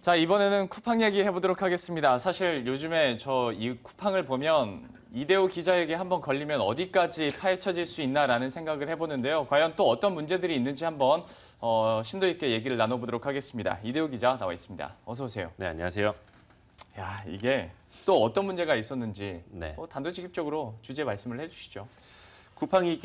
자, 이번에는 쿠팡 얘기 해보도록 하겠습니다. 사실 요즘에 저 이 쿠팡을 보면 이대호 기자에게 한번 걸리면 어디까지 파헤쳐질 수 있나라는 생각을 해보는데요. 과연 또 어떤 문제들이 있는지 한번 심도 있게 얘기를 나눠보도록 하겠습니다. 이대호 기자 나와 있습니다. 어서 오세요. 네, 안녕하세요. 야, 이게 또 어떤 문제가 있었는지 네. 단도직입적으로 주제 말씀을 해주시죠. 쿠팡이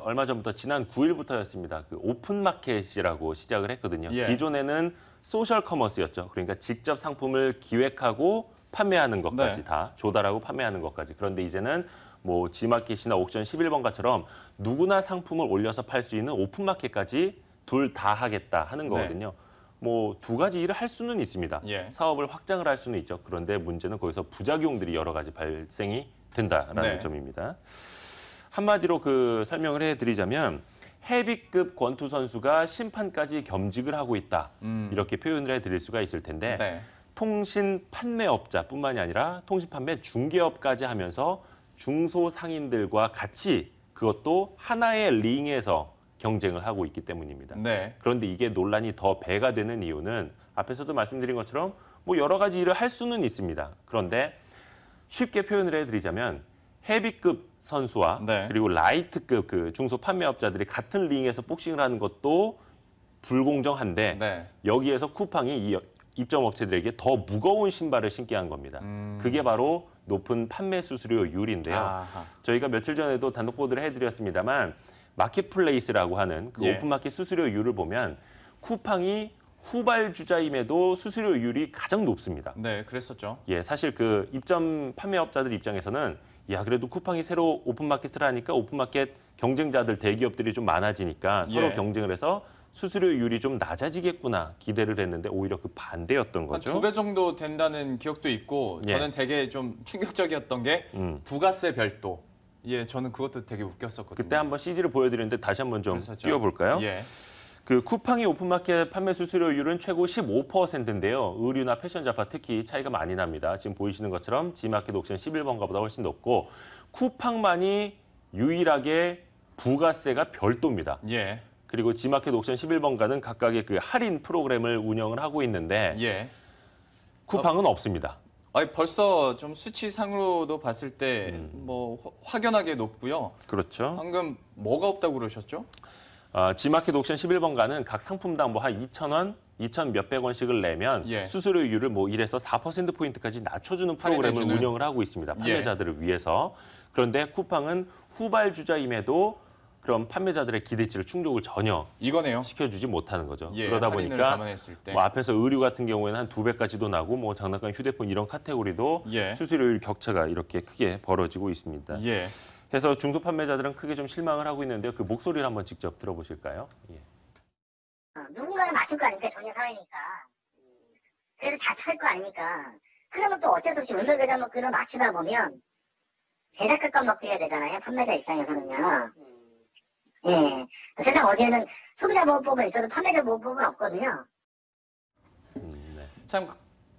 얼마 전부터 지난 9일부터였습니다. 오픈마켓이라고 시작을 했거든요. 예. 기존에는 소셜 커머스였죠. 그러니까 직접 상품을 기획하고 판매하는 것까지 네. 다 조달하고 판매하는 것까지. 그런데 이제는 뭐 G마켓이나 옥션 11번가처럼 누구나 상품을 올려서 팔 수 있는 오픈마켓까지 둘 다 하겠다 하는 거거든요. 뭐 두 가지 일을 할 수는 있습니다. 예. 사업을 확장을 할 수는 있죠. 그런데 문제는 거기서 부작용들이 여러 가지 발생이 된다라는 점입니다. 한마디로 설명을 해드리자면 헤비급 권투 선수가 심판까지 겸직을 하고 있다. 이렇게 표현을 해드릴 수가 있을 텐데 네. 통신 판매업자뿐만이 아니라 통신 판매 중개업까지 하면서 중소상인들과 같이 그것도 하나의 링에서 경쟁을 하고 있기 때문입니다. 네. 그런데 이게 논란이 더 배가 되는 이유는 앞에서도 말씀드린 것처럼 뭐 여러 가지 일을 할 수는 있습니다. 그런데 쉽게 표현을 해드리자면 헤비급 선수와 네. 그리고 라이트급 중소 판매업자들이 같은 링에서 복싱을 하는 것도 불공정한데 네. 여기에서 쿠팡이 이 입점업체들에게 더 무거운 신발을 신게 한 겁니다. 그게 바로 높은 판매 수수료율인데요. 아하. 저희가 며칠 전에도 단독 보도를 해드렸습니다만 마켓플레이스라고 하는 예. 오픈마켓 수수료율을 보면 쿠팡이 후발주자임에도 수수료율이 가장 높습니다. 네, 그랬었죠. 예, 사실 입점 판매업자들 입장에서는 야, 그래도 쿠팡이 새로 오픈마켓을 하니까 오픈마켓 경쟁자들 대기업들이 좀 많아지니까 서로 예. 경쟁을 해서 수수료율이 좀 낮아지겠구나 기대를 했는데 오히려 그 반대였던 한 거죠. 2배 정도 된다는 기억도 있고 예. 저는 되게 좀 충격적이었던 게 부가세 별도. 예, 저는 그것도 되게 웃겼었거든요. 그때 한번 CG를 보여드렸는데 다시 한번 좀 그랬었죠. 띄워볼까요? 예. 쿠팡이 오픈마켓 판매 수수료율은 최고 15%인데요. 의류나 패션 잡화 특히 차이가 많이 납니다. 지금 보이시는 것처럼 G마켓 옥션 11번가보다 훨씬 높고 쿠팡만이 유일하게 부가세가 별도입니다. 예. 그리고 G마켓 옥션 11번가는 각각의 할인 프로그램을 운영을 하고 있는데 예. 쿠팡은 없습니다. 아니, 벌써 좀 수치상으로도 봤을 때 뭐 확연하게 높고요. 그렇죠. 방금 뭐가 없다고 그러셨죠? G마켓 옥션 11번가는 각 상품당 뭐 한 2,000원, 2,000 몇백 원씩을 내면 예. 수수료율을 뭐 1에서 4%포인트까지 낮춰주는 프로그램을 할인해주는. 운영을 하고 있습니다. 예. 판매자들을 위해서. 그런데 쿠팡은 후발주자임에도 그런 판매자들의 기대치를 충족을 전혀 이거네요. 시켜주지 못하는 거죠. 예, 그러다 할인을 보니까 감안했을 때. 뭐 앞에서 의류 같은 경우에는 한 2배까지도 나고 뭐 장난감, 휴대폰 이런 카테고리도 예. 수수료율 격차가 이렇게 크게 벌어지고 있습니다. 예. 그래서 중소 판매자들은 크게 좀 실망을 하고 있는데요. 그 목소리를 한번 직접 들어보실까요? 예. 누군가는 맞출 거 아닙니까? 종료 사회니까. 그래서 잘 팔 거 아닙니까? 그러면 또 어쩔 수 없이 운명교자목들을 맞추다 보면 제작가값 먹게 해야 되잖아요. 판매자 입장에서는요. 예. 세상 어디에는 소비자 보호법은 있어도 판매자 보호법은 없거든요. 네. 참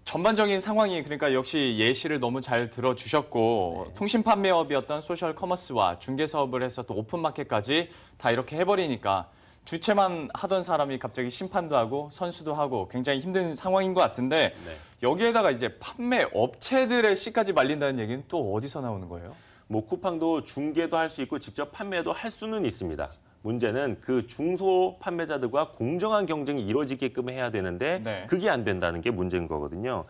전반적인 상황이 그러니까 역시 예시를 너무 잘 들어주셨고 통신 판매업이었던 소셜 커머스와 중개 사업을 해서 또 오픈마켓까지 다 이렇게 해버리니까 주체만 하던 사람이 갑자기 심판도 하고 선수도 하고 굉장히 힘든 상황인 것 같은데 네. 여기에다가 이제 판매 업체들의 씨까지 말린다는 얘기는 또 어디서 나오는 거예요? 뭐 쿠팡도 중개도 할 수 있고 직접 판매도 할 수는 있습니다. 문제는 그 중소 판매자들과 공정한 경쟁이 이루어지게끔 해야 되는데 네. 그게 안 된다는 게 문제인 거거든요.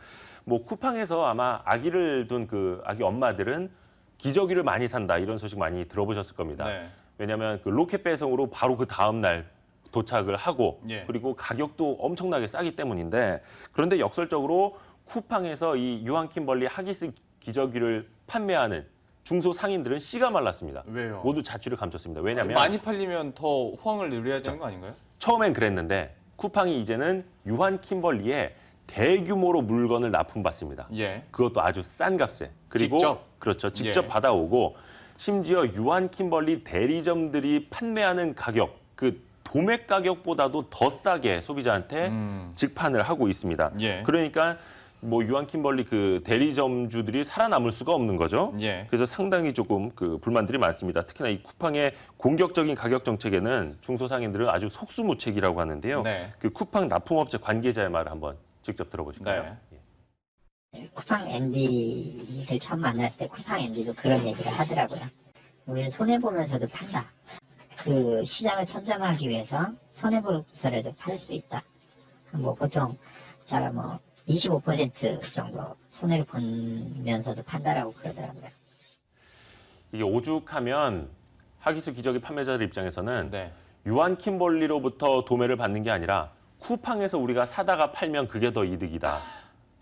뭐 쿠팡에서 아마 아기를 둔 아기 엄마들은 기저귀를 많이 산다 이런 소식 많이 들어보셨을 겁니다. 네. 왜냐하면 로켓 배송으로 바로 그 다음 날 도착을 하고 예. 그리고 가격도 엄청나게 싸기 때문인데 그런데 역설적으로 쿠팡에서 이 유한 킴벌리 하기스 기저귀를 판매하는 중소 상인들은 씨가 말랐습니다. 왜요? 모두 자취를 감췄습니다. 왜냐하면 많이 팔리면 더 호황을 누려야 되는 거 아닌가요? 처음엔 그랬는데 쿠팡이 이제는 유한 킴벌리에 대규모로 물건을 납품받습니다. 예. 그것도 아주 싼 값에. 그리고 직접? 그렇죠. 직접 예. 받아오고 심지어 유한 킴벌리 대리점들이 판매하는 가격, 도매 가격보다도 더 싸게 소비자한테 직판을 하고 있습니다. 예. 그러니까 뭐 유한 킴벌리 대리점주들이 살아남을 수가 없는 거죠. 예. 그래서 상당히 조금 불만들이 많습니다. 특히나 이 쿠팡의 공격적인 가격 정책에는 중소상인들은 아주 속수무책이라고 하는데요. 네. 쿠팡 납품업체 관계자의 말을 한번 직접 들어보실까요? 네. 예. 쿠팡 MD를 처음 만났을 때 쿠팡 MD도 그런 얘기를 하더라고요. 우리는 손해보면서도 판다. 그 시장을 선점하기 위해서 손해보면서라도 팔 수 있다. 뭐 보통 제가 뭐 25% 정도 손해를 보면서도 판다라고 그러더라고요. 이게 오죽하면 하기수 기저귀 판매자들 입장에서는 네. 유한 킴벌리로부터 도매를 받는 게 아니라 쿠팡에서 우리가 사다가 팔면 그게 더 이득이다.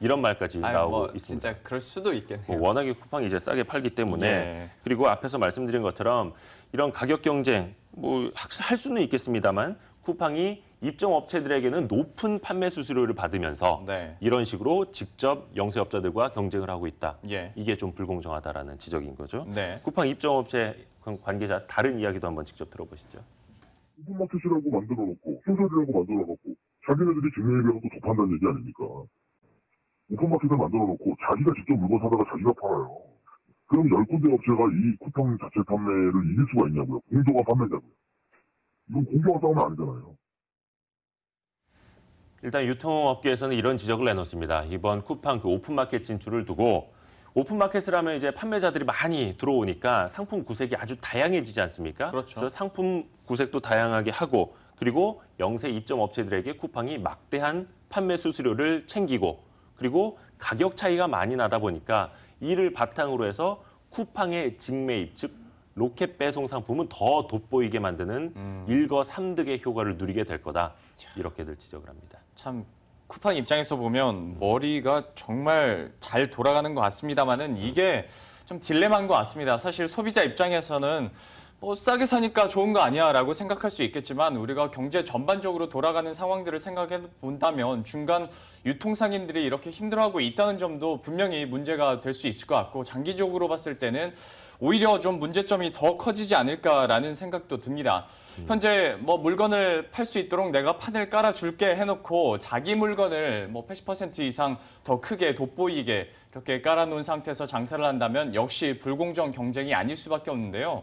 이런 말까지 아유, 나오고 뭐 있습니다. 진짜 그럴 수도 있겠네요. 뭐 워낙에 쿠팡이 이제 싸게 팔기 때문에 예. 그리고 앞에서 말씀드린 것처럼 이런 가격 경쟁 뭐 할 수는 있겠습니다만 쿠팡이 입점 업체들에게는 높은 판매 수수료를 받으면서 네. 이런 식으로 직접 영세업자들과 경쟁을 하고 있다. 예. 이게 좀 불공정하다라는 지적인 거죠. 네. 쿠팡 입점 업체 관계자 다른 이야기도 한번 직접 들어보시죠. 오픈마켓이라고 만들어놓고 소셜이라고 만들어놓고 자기네들이 직매입이라고 또 덮한다는 얘기 아닙니까? 오픈마켓을 만들어놓고 자기가 직접 물건 사다가 자기가 팔아요. 그럼 10군데 업체가 이 쿠팡 자체 판매를 이길 수가 있냐고요. 공정한 판매자고요. 이건 공정한 싸움은 아니잖아요. 일단 유통업계에서는 이런 지적을 내놓습니다. 이번 쿠팡 그 오픈마켓 진출을 두고 오픈마켓을 하면 이제 판매자들이 많이 들어오니까 상품 구색이 아주 다양해지지 않습니까? 그렇죠. 그래서 상품 구색도 다양하게 하고 그리고 영세 입점 업체들에게 쿠팡이 막대한 판매 수수료를 챙기고 그리고 가격 차이가 많이 나다 보니까 이를 바탕으로 해서 쿠팡의 직매입, 즉 로켓 배송 상품은 더 돋보이게 만드는 일거삼득의 효과를 누리게 될 거다. 이렇게들 지적을 합니다. 참 쿠팡 입장에서 보면 머리가 정말 잘 돌아가는 것 같습니다만은 이게 좀 딜레마인 것 같습니다. 사실 소비자 입장에서는 뭐 싸게 사니까 좋은 거 아니야라고 생각할 수 있겠지만 우리가 경제 전반적으로 돌아가는 상황들을 생각해 본다면 중간 유통상인들이 이렇게 힘들어하고 있다는 점도 분명히 문제가 될 수 있을 것 같고 장기적으로 봤을 때는 오히려 좀 문제점이 더 커지지 않을까라는 생각도 듭니다. 현재 뭐 물건을 팔 수 있도록 내가 판을 깔아줄게 해놓고 자기 물건을 뭐 80% 이상 더 크게 돋보이게 이렇게 깔아놓은 상태에서 장사를 한다면 역시 불공정 경쟁이 아닐 수밖에 없는데요.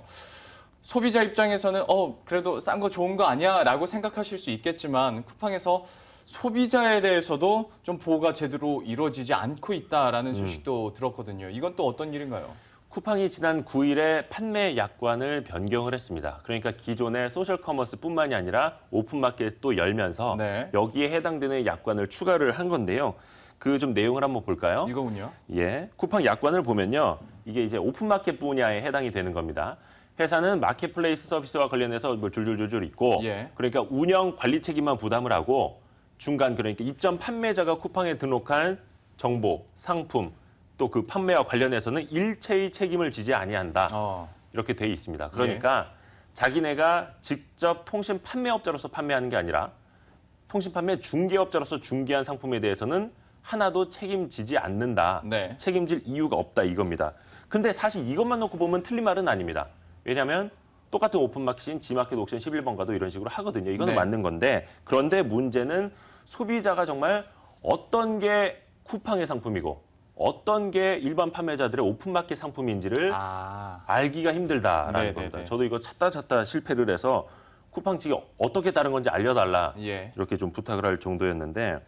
소비자 입장에서는 그래도 싼 거 좋은 거 아니야 라고 생각하실 수 있겠지만 쿠팡에서 소비자에 대해서도 좀 보호가 제대로 이루어지지 않고 있다라는 소식도 들었거든요. 이건 또 어떤 일인가요? 쿠팡이 지난 9일에 판매 약관을 변경을 했습니다. 그러니까 기존의 소셜 커머스뿐만이 아니라 오픈마켓도 열면서 네. 여기에 해당되는 약관을 추가를 한 건데요. 그 좀 내용을 한번 볼까요? 이거군요. 예, 쿠팡 약관을 보면요. 이게 이제 오픈마켓 분야에 해당이 되는 겁니다. 회사는 마켓플레이스 서비스와 관련해서 뭐 줄줄줄줄 있고 예. 그러니까 운영 관리 책임만 부담을 하고 중간 그러니까 입점 판매자가 쿠팡에 등록한 정보, 상품 또 그 판매와 관련해서는 일체의 책임을 지지 아니한다. 이렇게 돼 있습니다. 그러니까 자기네가 직접 통신 판매업자로서 판매하는 게 아니라 통신 판매 중개업자로서 중개한 상품에 대해서는 하나도 책임지지 않는다. 네. 책임질 이유가 없다 이겁니다. 근데 사실 이것만 놓고 보면 틀린 말은 아닙니다. 왜냐하면 똑같은 오픈마켓인 G마켓 옥션 11번가도 이런 식으로 하거든요. 이거는 네. 맞는 건데 그런데 문제는 소비자가 정말 어떤 게 쿠팡의 상품이고 어떤 게 일반 판매자들의 오픈마켓 상품인지를 알기가 힘들다라는 네네네. 겁니다. 저도 이거 찾다 실패를 해서 쿠팡 측이 어떻게 다른 건지 알려달라 예. 이렇게 좀 부탁을 할 정도였는데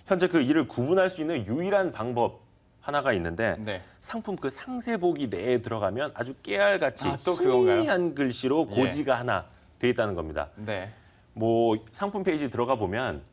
현재 그 이를 구분할 수 있는 유일한 방법 하나가 있는데 네. 상품 그 상세보기 내에 들어가면 아주 깨알같이 또 그건가요? 희미한 글씨로 고지가 하나 돼 있다는 겁니다. 네. 뭐 상품 페이지 들어가 보면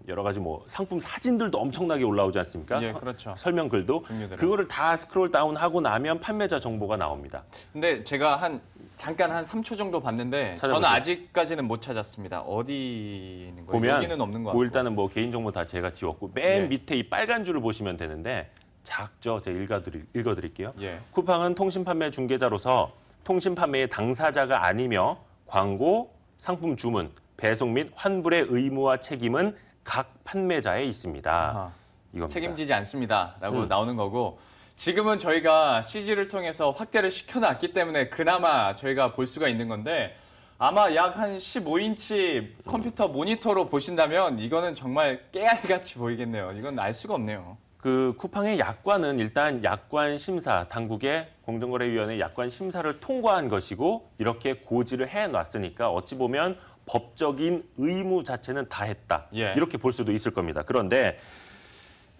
여러 가지 뭐 상품 사진들도 엄청나게 올라오지 않습니까? 예, 그렇죠. 설명글도 종류들은. 그거를 다 스크롤 다운하고 나면 판매자 정보가 나옵니다. 근데 제가 잠깐 한 3초 정도 봤는데 저는 찾아보세요. 아직까지는 못 찾았습니다. 어디 있는 거예요? 보면 여기는 없는 것 같고. 뭐 일단은 뭐 개인정보 다 제가 지웠고 맨 예. 밑에 이 빨간 줄을 보시면 되는데 작죠. 제가 읽어드릴게요. 예. 쿠팡은 통신판매 중개자로서 통신판매의 당사자가 아니며 광고, 상품 주문, 배송 및 환불의 의무와 책임은 각 판매자에 있습니다. 아하. 이겁니다. 책임지지 않습니다라고 나오는 거고 지금은 저희가 CG를 통해서 확대를 시켜놨기 때문에 그나마 저희가 볼 수가 있는 건데 아마 약 한 15인치 컴퓨터 모니터로 보신다면 이거는 정말 깨알같이 보이겠네요. 이건 알 수가 없네요. 그 쿠팡의 약관은 일단 약관 심사, 당국의 공정거래위원회 약관 심사를 통과한 것이고 이렇게 고지를 해놨으니까 어찌 보면 법적인 의무 자체는 다 했다. 예. 이렇게 볼 수도 있을 겁니다. 그런데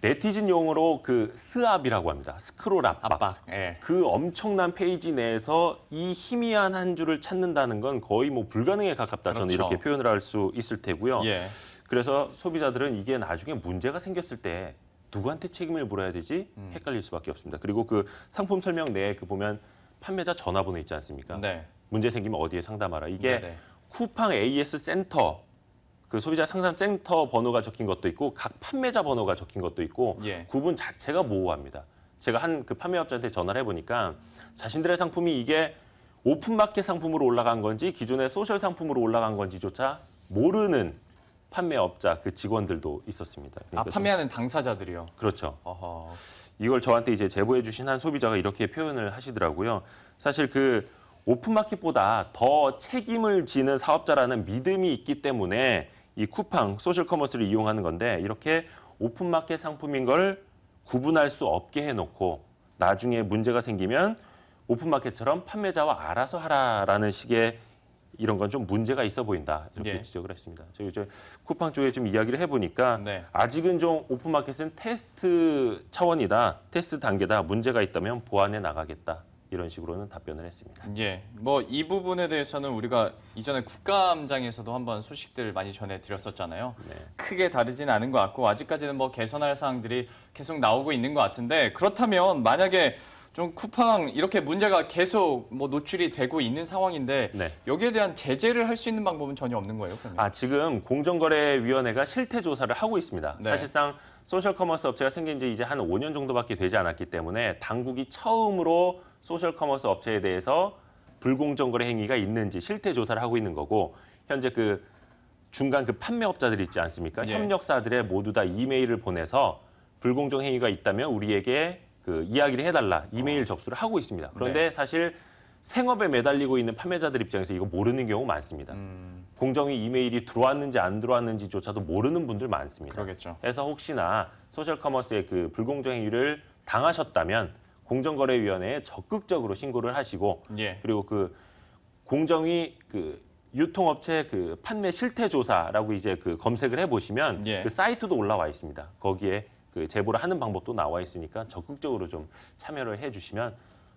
네티즌 용어로 그 스압이라고 합니다. 스크롤 압박. 압박. 예. 그 엄청난 페이지 내에서 이 희미한 한 줄을 찾는다는 건 거의 뭐 불가능에 가깝다. 저는 그렇죠. 이렇게 표현을 할 수 있을 테고요. 예. 그래서 소비자들은 이게 나중에 문제가 생겼을 때 누구한테 책임을 물어야 되지 헷갈릴 수밖에 없습니다. 그리고 그 상품 설명 내에 그 보면 판매자 전화번호 있지 않습니까? 네. 문제 생기면 어디에 상담하라. 이게 네네. 쿠팡 AS 센터 그 소비자 상담 센터 번호가 적힌 것도 있고 각 판매자 번호가 적힌 것도 있고 예. 구분 자체가 모호합니다. 제가 한 그 판매업자한테 전화를 해보니까 자신들의 상품이 이게 오픈마켓 상품으로 올라간 건지 기존의 소셜 상품으로 올라간 건지조차 모르는 판매업자 그 직원들도 있었습니다. 아, 그러니까 판매하는 당사자들이요. 그렇죠. 어허. 이걸 저한테 이제 제보해 주신 한 소비자가 이렇게 표현을 하시더라고요. 사실 그 오픈마켓보다 더 책임을 지는 사업자라는 믿음이 있기 때문에 이 쿠팡 소셜 커머스를 이용하는 건데 이렇게 오픈마켓 상품인 걸 구분할 수 없게 해놓고 나중에 문제가 생기면 오픈마켓처럼 판매자와 알아서 하라라는 식의 이런 건 좀 문제가 있어 보인다 이렇게 예. 지적을 했습니다. 저희 이제 쿠팡 쪽에 좀 이야기를 해보니까 네. 아직은 좀 오픈마켓은 테스트 차원이다, 테스트 단계다, 문제가 있다면 보완해 나가겠다 이런 식으로는 답변을 했습니다. 예, 뭐 이 부분에 대해서는 우리가 이전에 국감장에서도 한번 소식들 많이 전해드렸었잖아요. 네. 크게 다르진 않은 것 같고 아직까지는 뭐 개선할 사항들이 계속 나오고 있는 것 같은데 그렇다면 만약에 좀 쿠팡 이렇게 문제가 계속 뭐 노출이 되고 있는 상황인데 네. 여기에 대한 제재를 할 수 있는 방법은 전혀 없는 거예요, 그러면? 아, 지금 공정거래위원회가 실태 조사를 하고 있습니다. 네. 사실상 소셜 커머스 업체가 생긴 지 이제 한 5년 정도밖에 되지 않았기 때문에 당국이 처음으로 소셜 커머스 업체에 대해서 불공정 거래 행위가 있는지 실태 조사를 하고 있는 거고 현재 그 중간 그 판매업자들 있지 않습니까? 예. 협력사들의 모두 다 이메일을 보내서 불공정 행위가 있다면 우리에게 그 이야기를 해달라 이메일 접수를 하고 있습니다. 그런데 네. 사실 생업에 매달리고 있는 판매자들 입장에서 이거 모르는 경우 많습니다. 공정위 이메일이 들어왔는지 안 들어왔는지조차도 모르는 분들 많습니다. 그러겠죠. 그래서 혹시나 소셜 커머스의 그 불공정 행위를 당하셨다면 공정거래위원회에 적극적으로 신고를 하시고 예. 그리고 그 공정위 그 유통업체 그 판매 실태 조사라고 이제 그 검색을 해보시면 예. 그 사이트도 올라와 있습니다. 거기에 그 제보를 하는 방법도 나와 있으니까 적극적으로 좀 참여를 해주시면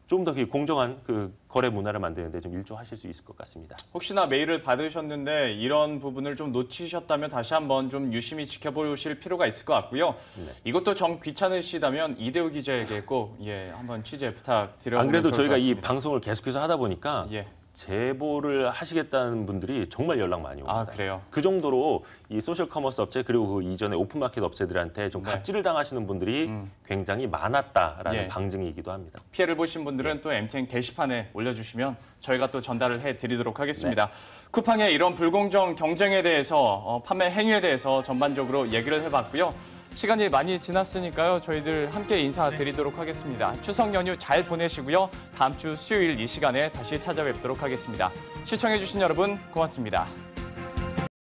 좀 더 공정한 그 거래 문화를 만드는데 좀 일조하실 수 있을 것 같습니다. 혹시나 메일을 받으셨는데 이런 부분을 좀 놓치셨다면 다시 한번 좀 유심히 지켜보실 필요가 있을 것 같고요. 네. 이것도 정 귀찮으시다면 이대우 기자에게 꼭 한번 취재 부탁드려보면 안 그래도 좋을 것 저희가 이 같습니다. 방송을 계속해서 하다 보니까 예. 제보를 하시겠다는 분들이 정말 연락 많이 옵니다. 아, 그래요? 그 정도로 이 소셜 커머스 업체 그리고 그 이전에 오픈마켓 업체들한테 좀 네. 갑질을 당하시는 분들이 굉장히 많았다라는 예. 방증이기도 합니다. 피해를 보신 분들은 또 MTN 게시판에 올려주시면 저희가 또 전달을 해드리도록 하겠습니다. 쿠팡의 이런 불공정 경쟁에 대해서 판매 행위에 대해서 전반적으로 얘기를 해봤고요. 시간이 많이 지났으니까요. 저희들 함께 인사드리도록 하겠습니다. 추석 연휴 잘 보내시고요. 다음 주 수요일 이 시간에 다시 찾아뵙도록 하겠습니다. 시청해주신 여러분 고맙습니다.